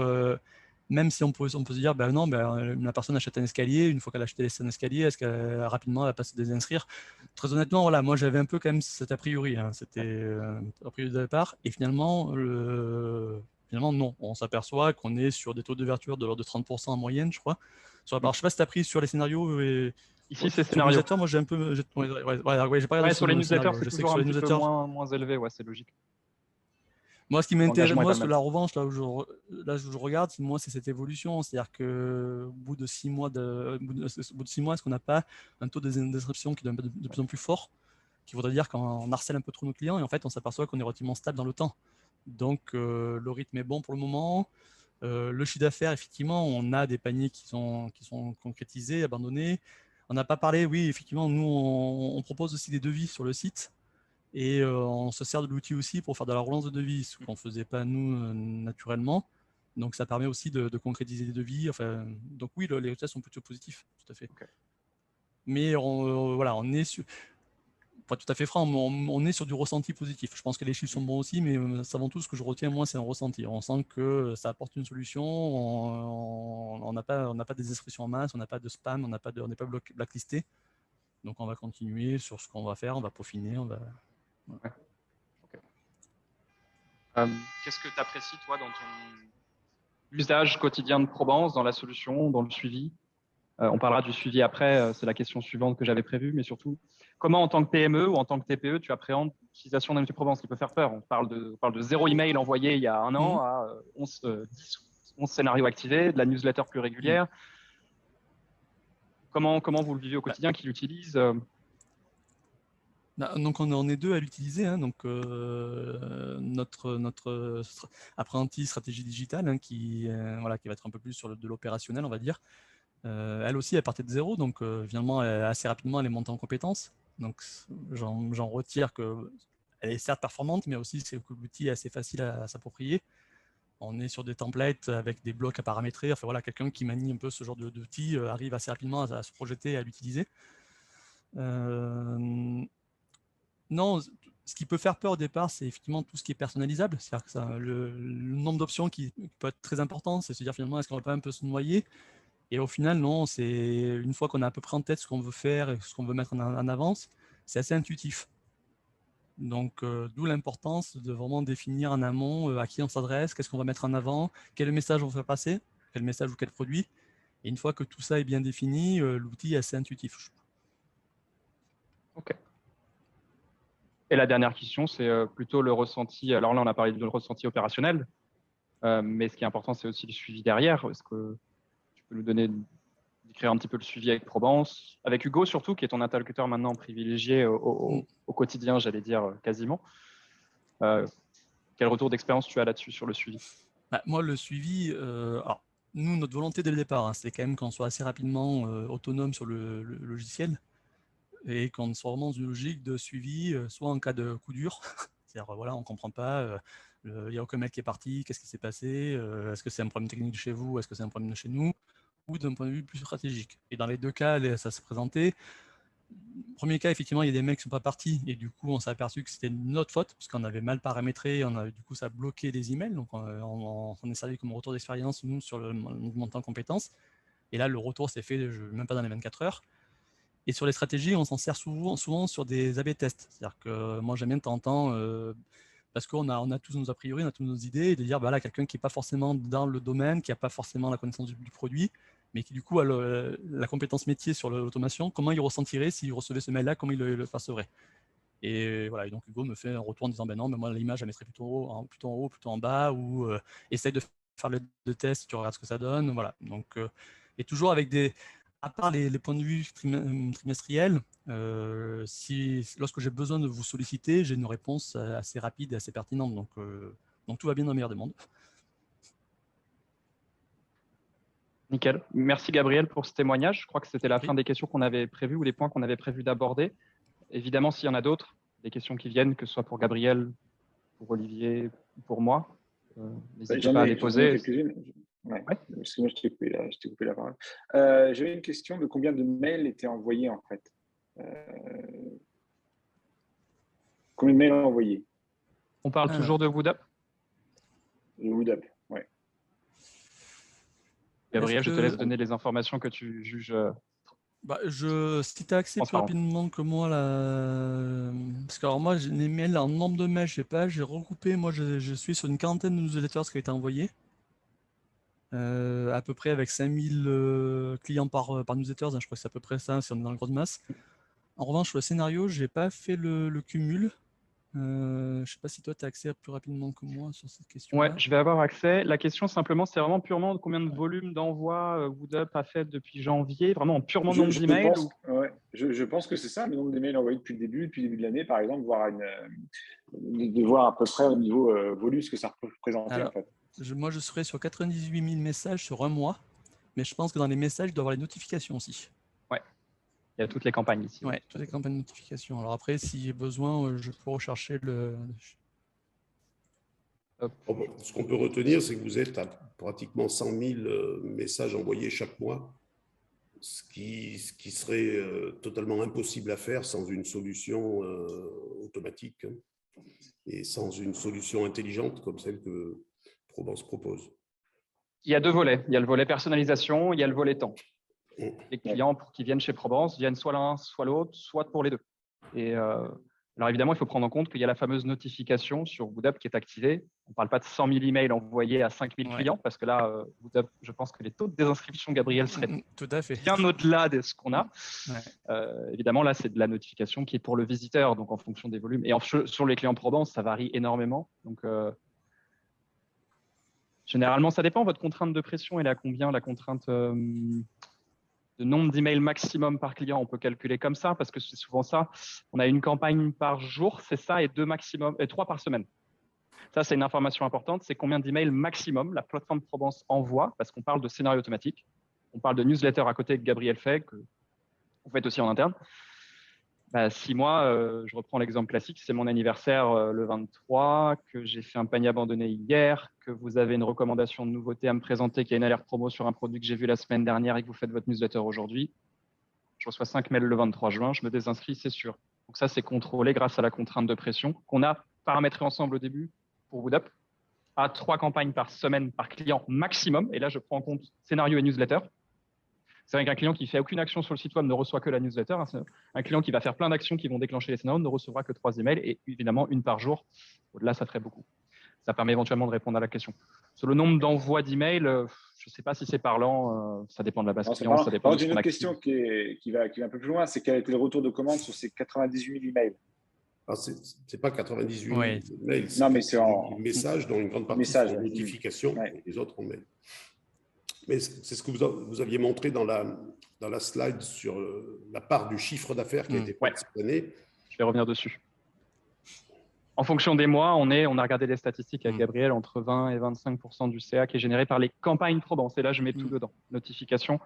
[SPEAKER 4] même si on peut se dire, ben non, la personne achète un escalier, une fois qu'elle a acheté un escalier, est-ce qu'elle rapidement elle va pas se désinscrire? Très honnêtement, voilà, moi j'avais un peu quand même cet a priori, hein, c'était a priori de départ, et finalement, non. On s'aperçoit qu'on est sur des taux d'ouverture de l'ordre de 30% en moyenne, je crois. Je ne sais pas si tu as pris sur les scénarios.
[SPEAKER 3] Ici, c'est
[SPEAKER 4] scénarios.
[SPEAKER 3] Sur les
[SPEAKER 4] moi, j'ai un peu. J'ai pas regardé
[SPEAKER 3] sur les newsletters, c'est toujours un petit peu moins élevé. Ouais, c'est logique.
[SPEAKER 4] Moi, ce qui m'intéresse, la revanche, là où je regarde, moi, c'est cette évolution. C'est-à-dire qu'au bout de 6 mois, est-ce qu'on n'a pas un taux d'inscription qui est de plus en plus fort, qui voudrait dire qu'on harcèle un peu trop nos clients, et en fait, on s'aperçoit qu'on est relativement stable dans le temps. Donc, le rythme est bon pour le moment. Le chiffre d'affaires, effectivement, on a des paniers qui sont concrétisés, abandonnés. On n'a pas parlé, oui, effectivement, nous, on propose aussi des devis sur le site, et on se sert de l'outil aussi pour faire de la relance de devis, ce qu'on ne faisait pas, nous, naturellement. Donc, ça permet aussi de concrétiser des devis. Enfin, donc, oui, les résultats sont plutôt positifs, tout à fait. Okay. Mais on est sur... Pour être tout à fait franc, on est sur du ressenti positif. Je pense que les chiffres sont bons aussi, mais avant tout, ce que je retiens, moi, c'est un ressenti. On sent que ça apporte une solution, on n'a pas des inscriptions en masse, on n'a pas de spam, on n'est pas blacklisté. Donc, on va continuer sur ce qu'on va faire, on va peaufiner, on va...
[SPEAKER 3] Ouais. Okay. Qu'est-ce que tu apprécies, toi, dans ton usage quotidien de Probance, dans la solution, dans le suivi? On parlera du suivi après, c'est la question suivante que j'avais prévue, mais surtout, comment en tant que PME ou en tant que TPE, tu appréhendes l'utilisation d'MT Provence qui peut faire peur? On parle de 0 email envoyé il y a un an à 11 scénarios activés, de la newsletter plus régulière. Comment vous le vivez au quotidien, qui l'utilise?
[SPEAKER 4] Donc on est deux à l'utiliser, hein, donc notre apprenti stratégie digitale, hein, qui va être un peu plus sur de l'opérationnel, on va dire. Elle aussi, elle partait de zéro, donc finalement, assez rapidement, elle est montée en compétences. Donc j'en retire qu'elle est certes performante, mais aussi c'est que l'outil est assez facile à s'approprier. On est sur des templates avec des blocs à paramétrer. Enfin voilà, quelqu'un qui manie un peu ce genre d'outil arrive assez rapidement à se projeter et à l'utiliser. Non, ce qui peut faire peur au départ, c'est effectivement tout ce qui est personnalisable. C'est-à-dire que le nombre d'options qui peut être très important, c'est se dire finalement, est-ce qu'on va pas un peu se noyer? Et au final, non, c'est une fois qu'on a à peu près en tête ce qu'on veut faire et ce qu'on veut mettre en avance, c'est assez intuitif. Donc, d'où l'importance de vraiment définir en amont à qui on s'adresse, qu'est-ce qu'on va mettre en avant, quel message on veut faire passer, quel message ou quel produit. Et une fois que tout ça est bien défini, l'outil est assez intuitif.
[SPEAKER 3] Ok. Et la dernière question, c'est plutôt le ressenti. Alors là, on a parlé de ressenti opérationnel, mais ce qui est important, c'est aussi le suivi derrière. Est-ce que tu peux nous décrire un petit peu le suivi avec Provence, avec Hugo surtout, qui est ton interlocuteur maintenant privilégié au quotidien, j'allais dire quasiment. Quel retour d'expérience tu as là-dessus sur le suivi?
[SPEAKER 4] Moi, le suivi, alors, nous, notre volonté dès le départ, hein, c'est quand même qu'on soit assez rapidement autonome sur le logiciel, et qu'on soit vraiment dans une logique de suivi, soit en cas de coup dur, c'est-à-dire voilà, on ne comprend pas, Il n'y a aucun mail qui est parti, qu'est-ce qui s'est passé, est-ce que c'est un problème technique de chez vous, est-ce que c'est un problème de chez nous, ou d'un point de vue plus stratégique. Et dans les deux cas, ça s'est présenté. Premier cas, effectivement, il y a des mails qui ne sont pas partis, et du coup, on s'est aperçu que c'était notre faute, parce qu'on avait mal paramétré, du coup, ça a bloqué des emails, donc on est servi comme retour d'expérience, nous, sur le montant en compétences. Et là, le retour s'est fait même pas dans les 24 heures. Et sur les stratégies, on s'en sert souvent sur des A/B tests. C'est-à-dire que moi, j'aime bien de temps en temps, parce qu'on a tous nos a priori, on a toutes nos idées, et de dire, bah là, quelqu'un qui n'est pas forcément dans le domaine, qui n'a pas forcément la connaissance du produit, mais qui du coup a la compétence métier sur l'automation, comment il ressentirait s'il recevait ce mail-là, comment il le percevrait. Et voilà, et donc Hugo me fait un retour en disant, ben non, mais moi, l'image, je la mettrais plutôt en haut, plutôt en bas, ou essaye de faire le test, tu regardes ce que ça donne. Voilà. Donc, et toujours avec à part les points de vue trimestriels, lorsque j'ai besoin de vous solliciter, j'ai une réponse assez rapide et assez pertinente. Donc tout va bien dans le meilleur des mondes.
[SPEAKER 3] Nickel. Merci Gabriel pour ce témoignage. Je crois que c'était la fin des questions qu'on avait prévues ou les points qu'on avait prévu d'aborder. Évidemment, s'il y en a d'autres, des questions qui viennent, que ce soit pour Gabriel, pour Olivier, pour moi, n'hésitez pas à les poser.
[SPEAKER 1] Ouais. Excuse-moi, je t'ai coupé la parole. J'avais une question de combien de mails étaient envoyés en fait. Combien de mails envoyés?
[SPEAKER 3] On parle toujours de WoodUp?
[SPEAKER 1] De WoodUp, oui.
[SPEAKER 3] Gabriel, je te laisse donner les informations que tu juges.
[SPEAKER 4] Si tu as accès plus rapidement que moi, parce que alors moi, les mails, en nombre de mails, je sais pas, j'ai regroupé, moi je suis sur une quarantaine de newsletters qui ont été envoyés, à peu près avec 5000 clients par newsletter, je crois que c'est à peu près ça, si on est dans la grosse masse. En revanche, sur le scénario, je n'ai pas fait le cumul. Je ne sais pas si toi, tu as accès plus rapidement que moi sur cette question.
[SPEAKER 3] Ouais, je vais avoir accès. La question, simplement, c'est vraiment purement combien de volume d'envoi WoodUp a fait depuis janvier, vraiment en purement nombre d'emails
[SPEAKER 1] je pense que c'est ça, le nombre d'emails envoyés depuis le début de l'année, par exemple, de voir à peu près au niveau volume ce que ça représentait.
[SPEAKER 4] Alors,
[SPEAKER 1] en fait.
[SPEAKER 4] Moi, je serais sur 98 000 messages sur un mois, mais je pense que dans les messages, il doit y avoir les notifications aussi.
[SPEAKER 3] Ouais. Il y a toutes les campagnes ici.
[SPEAKER 4] Ouais, toutes les campagnes de notification. Alors après, s'il y a besoin, je peux rechercher le...
[SPEAKER 2] Ce qu'on peut retenir, c'est que vous êtes à pratiquement 100 000 messages envoyés chaque mois, ce qui serait totalement impossible à faire sans une solution automatique et sans une solution intelligente comme celle que Probance propose.
[SPEAKER 3] Il y a deux volets. Il y a le volet personnalisation, il y a le volet temps. Les clients qui viennent chez Probance viennent soit l'un, soit l'autre, soit pour les deux. Et alors évidemment, il faut prendre en compte qu'il y a la fameuse notification sur WoodUp qui est activée. On ne parle pas de 100 000 emails envoyés à 5 000 clients, parce que là, WoodUp, je pense que les taux de désinscription, Gabriel, seraient
[SPEAKER 4] tout à fait
[SPEAKER 3] bien au-delà de ce qu'on a. Évidemment, là, c'est de la notification qui est pour le visiteur, donc en fonction des volumes. Et sur les clients Probance, ça varie énormément. Donc, généralement, ça dépend. Votre contrainte de pression, elle est à combien? La contrainte de nombre d'emails maximum par client, on peut calculer comme ça, parce que c'est souvent ça. On a une campagne par jour, c'est ça, et 3 par semaine. Ça, c'est une information importante. C'est combien d'emails maximum la plateforme Probance envoie, parce qu'on parle de scénario automatique. On parle de newsletter à côté que Gabriel fait, que vous faites aussi en interne. Si moi, je reprends l'exemple classique, c'est mon anniversaire le 23, que j'ai fait un panier abandonné hier, que vous avez une recommandation de nouveauté à me présenter, qu'il y a une alerte promo sur un produit que j'ai vu la semaine dernière et que vous faites votre newsletter aujourd'hui. Je reçois 5 mails le 23 juin, je me désinscris, c'est sûr. Donc ça, c'est contrôlé grâce à la contrainte de pression qu'on a paramétrée ensemble au début pour WoodUp, à 3 campagnes par semaine par client maximum. Et là, je prends en compte scénario et newsletter. C'est vrai qu'un client qui ne fait aucune action sur le site web ne reçoit que la newsletter. Un client qui va faire plein d'actions qui vont déclencher les scénarios ne recevra que 3 emails et évidemment une par jour. Au-delà, ça ferait beaucoup. Ça permet éventuellement de répondre à la question. Sur le nombre d'envois d'emails, je ne sais pas si c'est parlant. Ça dépend de la base client. Ça dépend de ce qu'on
[SPEAKER 1] une autre question qui va un peu plus loin, c'est quel a été le retour de commande sur ces 98 000 emails?
[SPEAKER 2] Ce n'est pas 98 000 mails,
[SPEAKER 1] c'est en
[SPEAKER 2] messages dont une grande partie sont en notification et les autres en mail. Mais c'est ce que vous aviez montré dans la slide sur la part du chiffre d'affaires qui a été faite cette année.
[SPEAKER 3] Je vais revenir dessus. En fonction des mois, on a regardé les statistiques avec Gabriel, entre 20 et 25% du CA qui est généré par les campagnes Probance. Et là, je mets tout dedans. Notification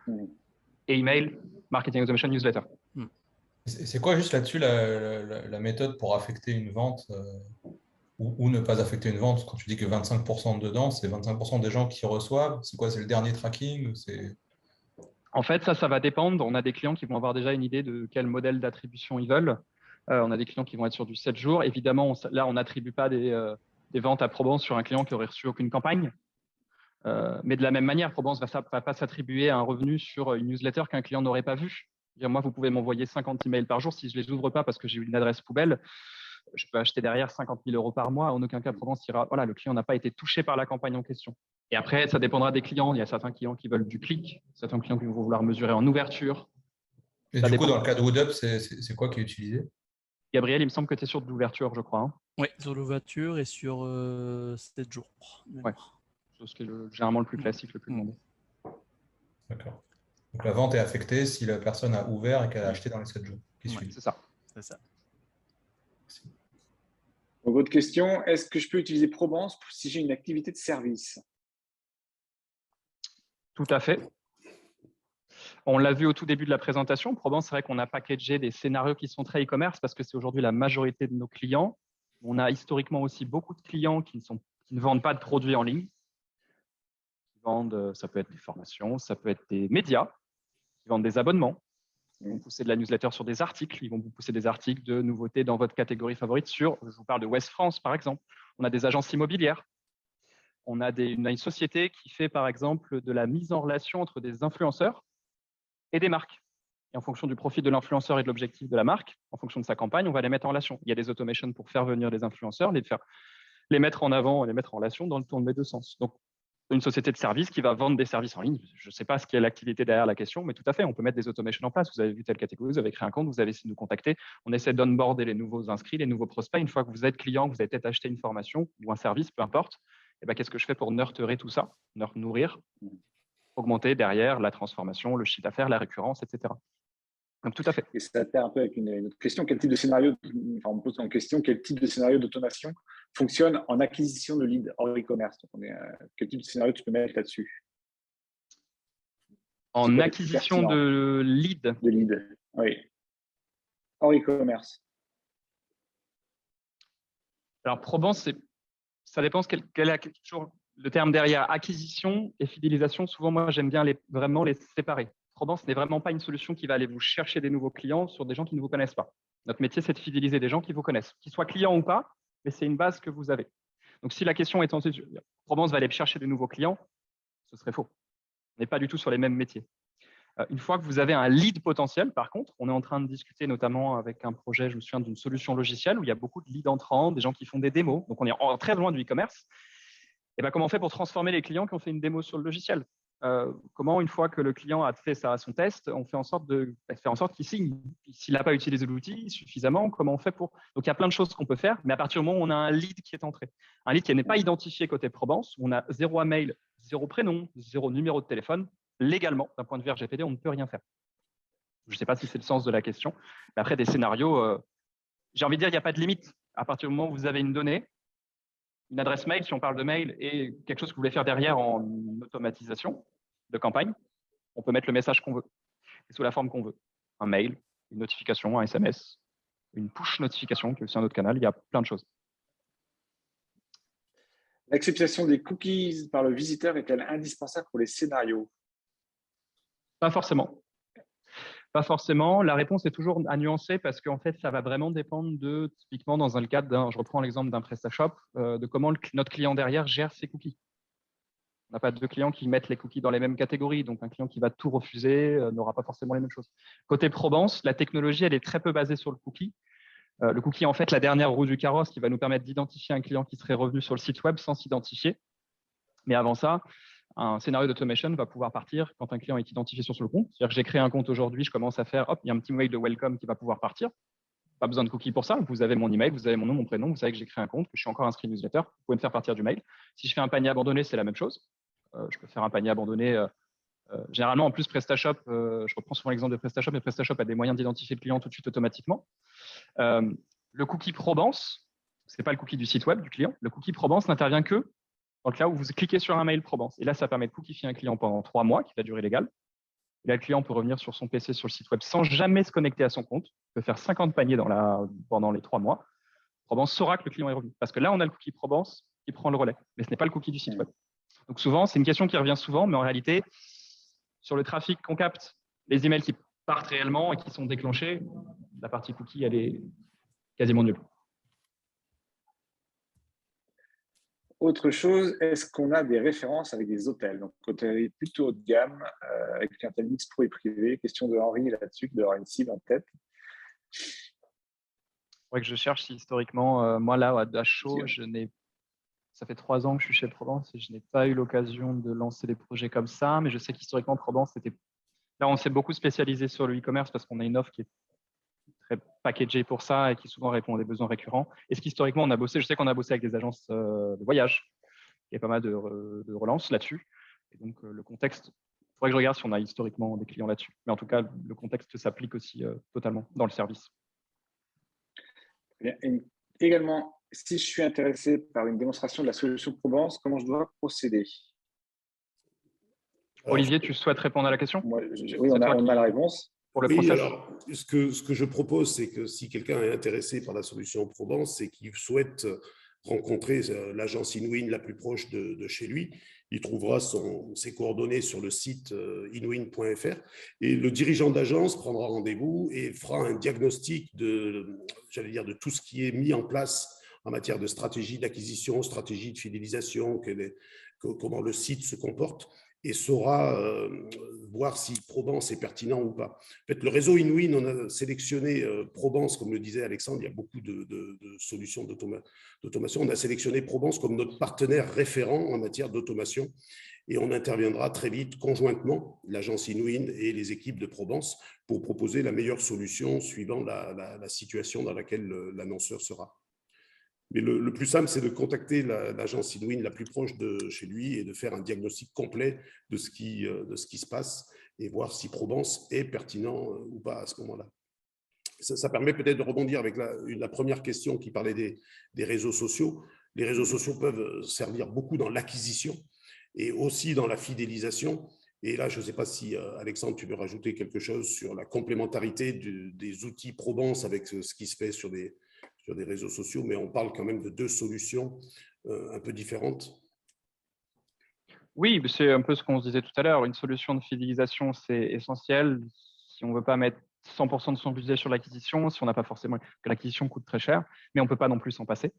[SPEAKER 3] et email, marketing automation, newsletter.
[SPEAKER 5] C'est quoi juste là-dessus la méthode pour affecter une vente ou ne pas affecter une vente? Quand tu dis que 25% dedans, c'est 25% des gens qui reçoivent. C'est quoi? C'est le dernier tracking?
[SPEAKER 3] En fait, ça va dépendre. On a des clients qui vont avoir déjà une idée de quel modèle d'attribution ils veulent. On a des clients qui vont être sur du 7 jours. Évidemment, là, on n'attribue pas des ventes à Probance sur un client qui aurait reçu aucune campagne. Mais de la même manière, Probance ne va pas s'attribuer un revenu sur une newsletter qu'un client n'aurait pas vue. Moi, vous pouvez m'envoyer 50 emails par jour. Si je ne les ouvre pas parce que j'ai une adresse poubelle, je peux acheter derrière 50 000 € par mois. En aucun cas, Probance dira, voilà, le client n'a pas été touché par la campagne en question. Et après, ça dépendra des clients. Il y a certains clients qui veulent du clic, certains clients qui vont vouloir mesurer en ouverture.
[SPEAKER 5] Et du coup, dans le cas de WoodUp, c'est quoi qui est utilisé?
[SPEAKER 3] Gabriel, il me semble que tu es sur de l'ouverture, je crois.
[SPEAKER 4] Oui, sur l'ouverture et sur 7 jours.
[SPEAKER 3] Ouais. C'est ce qui est généralement le plus classique, le plus demandé.
[SPEAKER 5] D'accord. Donc la vente est affectée si la personne a ouvert et qu'elle a acheté dans les 7 jours.
[SPEAKER 3] C'est ça.
[SPEAKER 4] C'est ça.
[SPEAKER 1] Donc, autre question, est-ce que je peux utiliser Probance si j'ai une activité de service?
[SPEAKER 3] Tout à fait. On l'a vu au tout début de la présentation. Probance, c'est vrai qu'on a packagé des scénarios qui sont très e-commerce parce que c'est aujourd'hui la majorité de nos clients. On a historiquement aussi beaucoup de clients qui ne vendent pas de produits en ligne. Ça peut être des formations, ça peut être des médias qui vendent des abonnements. Ils vont pousser de la newsletter sur des articles. Ils vont vous pousser des articles de nouveautés dans votre catégorie favorite je vous parle de West France, par exemple. On a des agences immobilières. On a une société qui fait, par exemple, de la mise en relation entre des influenceurs et des marques. Et en fonction du profil de l'influenceur et de l'objectif de la marque, en fonction de sa campagne, on va les mettre en relation. Il y a des automations pour faire venir les influenceurs, les mettre en avant et les mettre en relation dans les deux sens. Donc, une société de service qui va vendre des services en ligne. Je ne sais pas ce qu'est l'activité derrière la question, mais tout à fait, on peut mettre des automations en place. Vous avez vu telle catégorie, vous avez créé un compte, vous avez essayé de nous contacter. On essaie d'onboarder les nouveaux inscrits, les nouveaux prospects. Une fois que vous êtes client, que vous avez peut-être acheté une formation ou un service, peu importe, et qu'est-ce que je fais pour nurturer tout ça, nourrir, augmenter derrière la transformation, le chiffre d'affaires, la récurrence, etc. Donc, tout à fait.
[SPEAKER 1] Et ça termine un peu avec une autre question. Quel type de scénario, on me pose en question, quel type de scénario d'automation fonctionne en acquisition de leads hors e-commerce? Quel type de scénario tu peux mettre là-dessus?
[SPEAKER 3] En acquisition de leads?
[SPEAKER 1] De leads, oui. Hors e-commerce.
[SPEAKER 3] Alors, Probance, ça dépend quel est toujours le terme derrière. Acquisition et fidélisation, souvent, moi, j'aime bien vraiment les séparer. Probance n'est vraiment pas une solution qui va aller vous chercher des nouveaux clients sur des gens qui ne vous connaissent pas. Notre métier, c'est de fidéliser des gens qui vous connaissent, qu'ils soient clients ou pas, mais c'est une base que vous avez. Donc, si la question est ensuite, Probance va aller chercher de nouveaux clients, ce serait faux. On n'est pas du tout sur les mêmes métiers. Une fois que vous avez un lead potentiel, par contre, on est en train de discuter notamment avec un projet, je me souviens d'une solution logicielle où il y a beaucoup de leads entrants, des gens qui font des démos. Donc, on est très loin du e-commerce. Et comment on fait pour transformer les clients qui ont fait une démo sur le logiciel? Comment, une fois que le client a fait son test, on fait en sorte qu'il signe? S'il n'a pas utilisé l'outil suffisamment, comment on fait pour… Donc, il y a plein de choses qu'on peut faire, mais à partir du moment où on a un lead qui est entré, un lead qui n'est pas identifié côté Probance, où on a 0 mail, 0 prénom, 0 numéro de téléphone, légalement, d'un point de vue RGPD, on ne peut rien faire. Je ne sais pas si c'est le sens de la question. Mais après, des scénarios, j'ai envie de dire, il n'y a pas de limite. À partir du moment où vous avez une donnée, une adresse mail, si on parle de mail, et quelque chose que vous voulez faire derrière en automatisation de campagne, on peut mettre le message qu'on veut, et sous la forme qu'on veut. Un mail, une notification, un SMS, une push notification, qui est aussi un autre canal, il y a plein de choses.
[SPEAKER 1] L'acceptation des cookies par le visiteur est-elle indispensable pour les scénarios?
[SPEAKER 3] Pas forcément. Pas forcément. La réponse est toujours à nuancer parce qu'en fait, ça va vraiment dépendre typiquement dans le cadre je reprends l'exemple d'un PrestaShop, de comment notre client derrière gère ses cookies. On n'a pas deux clients qui mettent les cookies dans les mêmes catégories, donc un client qui va tout refuser n'aura pas forcément les mêmes choses. Côté Probance, la technologie, elle est très peu basée sur le cookie. Le cookie est en fait la dernière roue du carrosse qui va nous permettre d'identifier un client qui serait revenu sur le site web sans s'identifier. Mais avant ça, un scénario d'automation va pouvoir partir quand un client est identifié sur le compte. C'est-à-dire que j'ai créé un compte aujourd'hui, je commence à faire, hop, il y a un petit mail de welcome qui va pouvoir partir. Pas besoin de cookies pour ça. Vous avez mon email, vous avez mon nom, mon prénom, vous savez que j'ai créé un compte, que je suis encore inscrit newsletter. Vous pouvez me faire partir du mail. Si je fais un panier abandonné, c'est la même chose. Je peux faire un panier abandonné. Généralement, en plus, PrestaShop, je reprends souvent l'exemple de PrestaShop, mais PrestaShop a des moyens d'identifier le client tout de suite automatiquement. Le cookie Probance, ce n'est pas le cookie du site web du client. Le cookie Probance n'intervient que dans le cas où vous cliquez sur un mail Probance. Et là, ça permet de cookifier un client pendant 3 mois, qui est la durée légale. Et là, le client peut revenir sur son PC, sur le site web, sans jamais se connecter à son compte. Il peut faire 50 paniers pendant les 3 mois. Probance saura que le client est revenu. Parce que là, on a le cookie Probance qui prend le relais, mais ce n'est pas le cookie du site web. Donc souvent, c'est une question qui revient souvent, mais en réalité, sur le trafic qu'on capte, les emails qui partent réellement et qui sont déclenchés, la partie cookie, elle est quasiment nulle.
[SPEAKER 1] Autre chose, est-ce qu'on a des références avec des hôtels? Donc, hôtellerie plutôt haut de gamme, avec un tel mix pro et privé. Question de Henri là-dessus, qui doit avoir une cible en tête.
[SPEAKER 3] Il faudrait que je cherche si historiquement, moi là, à Dachau, ça fait 3 ans que je suis chez Provence et je n'ai pas eu l'occasion de lancer des projets comme ça, mais je sais qu'historiquement, Provence, là, on s'est beaucoup spécialisé sur le e-commerce parce qu'on a une offre qui est très packagée pour ça et qui souvent répond à des besoins récurrents. Et ce qu'historiquement, on a bossé, je sais qu'on a bossé avec des agences de voyage. Il y a pas mal de relances là-dessus. Et donc, le contexte, il faudrait que je regarde si on a historiquement des clients là-dessus. Mais en tout cas, le contexte s'applique aussi totalement dans le service.
[SPEAKER 1] Bien. Et également, si je suis intéressé par une démonstration de la solution Provence, comment je dois procéder?
[SPEAKER 3] Olivier, tu souhaites répondre à la question?
[SPEAKER 1] Oui, on a la réponse.
[SPEAKER 3] Pour le
[SPEAKER 2] oui,
[SPEAKER 3] process.
[SPEAKER 2] alors, ce que je propose, c'est que si quelqu'un est intéressé par la solution Provence et qu'il souhaite rencontrer l'agence Inwin la plus proche de chez lui, il trouvera ses coordonnées sur le site inwin.fr et le dirigeant d'agence prendra rendez-vous et fera un diagnostic de tout ce qui est mis en place en matière de stratégie d'acquisition, stratégie de fidélisation, comment le site se comporte, et saura voir si Provence est pertinent ou pas. En fait, le réseau Inwin, on a sélectionné Provence, comme le disait Alexandre, il y a beaucoup de solutions d'automation. On a sélectionné Provence comme notre partenaire référent en matière d'automation et on interviendra très vite conjointement, l'agence Inwin et les équipes de Provence, pour proposer la meilleure solution suivant la situation dans laquelle l'annonceur sera. Mais le plus simple, c'est de contacter l'agence Inwin la plus proche de chez lui et de faire un diagnostic complet de ce qui se passe et voir si Provence est pertinent ou pas à ce moment-là. Ça permet peut-être de rebondir avec la première question qui parlait des réseaux sociaux. Les réseaux sociaux peuvent servir beaucoup dans l'acquisition et aussi dans la fidélisation. Et là, je ne sais pas si, Alexandre, tu veux rajouter quelque chose sur la complémentarité des outils Provence avec ce qui se fait sur des réseaux sociaux, mais on parle quand même de 2 solutions un peu différentes.
[SPEAKER 3] Oui, c'est un peu ce qu'on se disait tout à l'heure. Une solution de fidélisation, c'est essentiel. Si on ne veut pas mettre 100% de son budget sur l'acquisition, si on n'a pas forcément que l'acquisition coûte très cher, mais on ne peut pas non plus s'en passer.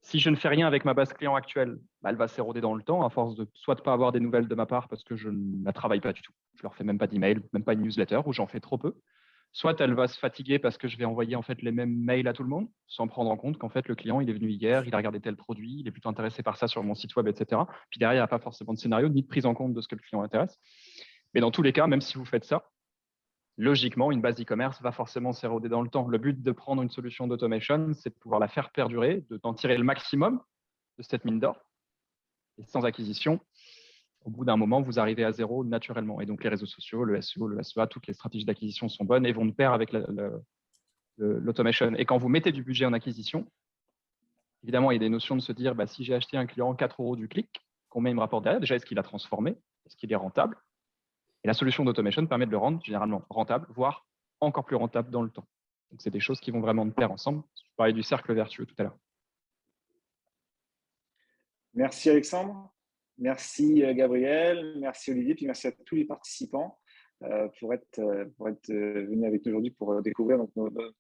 [SPEAKER 3] Si je ne fais rien avec ma base client actuelle, elle va s'éroder dans le temps à force de soit de ne pas avoir des nouvelles de ma part parce que je ne la travaille pas du tout. Je ne leur fais même pas d'email, même pas une newsletter ou j'en fais trop peu. Soit elle va se fatiguer parce que je vais envoyer en fait les mêmes mails à tout le monde sans prendre en compte qu'en fait le client il est venu hier, il a regardé tel produit, il est plutôt intéressé par ça sur mon site web, etc. Puis derrière, il n'y a pas forcément de scénario ni de prise en compte de ce que le client intéresse. Mais dans tous les cas, même si vous faites ça, logiquement, une base e-commerce va forcément s'éroder dans le temps. Le but de prendre une solution d'automation, c'est de pouvoir la faire perdurer, d'en tirer le maximum de cette mine d'or. Et sans acquisition, au bout d'un moment, vous arrivez à zéro naturellement. Et donc, les réseaux sociaux, le SEO, le SEA, toutes les stratégies d'acquisition sont bonnes et vont de pair avec l'automation. Et quand vous mettez du budget en acquisition, évidemment, il y a des notions de se dire, si j'ai acheté un client 4 € du clic, combien il me rapporte derrière? Déjà, est-ce qu'il a transformé? Est-ce qu'il est rentable? Et la solution d'automation permet de le rendre généralement rentable, voire encore plus rentable dans le temps. Donc, c'est des choses qui vont vraiment de pair ensemble. Je parlais du cercle vertueux tout à l'heure.
[SPEAKER 1] Merci Alexandre. Merci Gabriel, merci Olivier, puis merci à tous les participants pour être venus avec nous aujourd'hui pour découvrir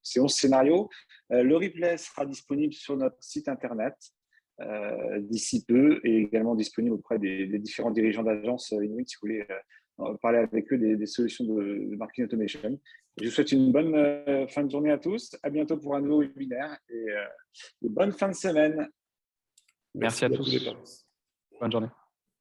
[SPEAKER 1] ces 11 scénarios. Le replay sera disponible sur notre site internet d'ici peu et également disponible auprès des différents dirigeants d'agence Inwin si vous voulez parler avec eux des solutions de marketing automation. Je vous souhaite une bonne fin de journée à tous. À bientôt pour un nouveau webinaire et bonne fin de semaine.
[SPEAKER 3] Merci à tous. Bonne journée.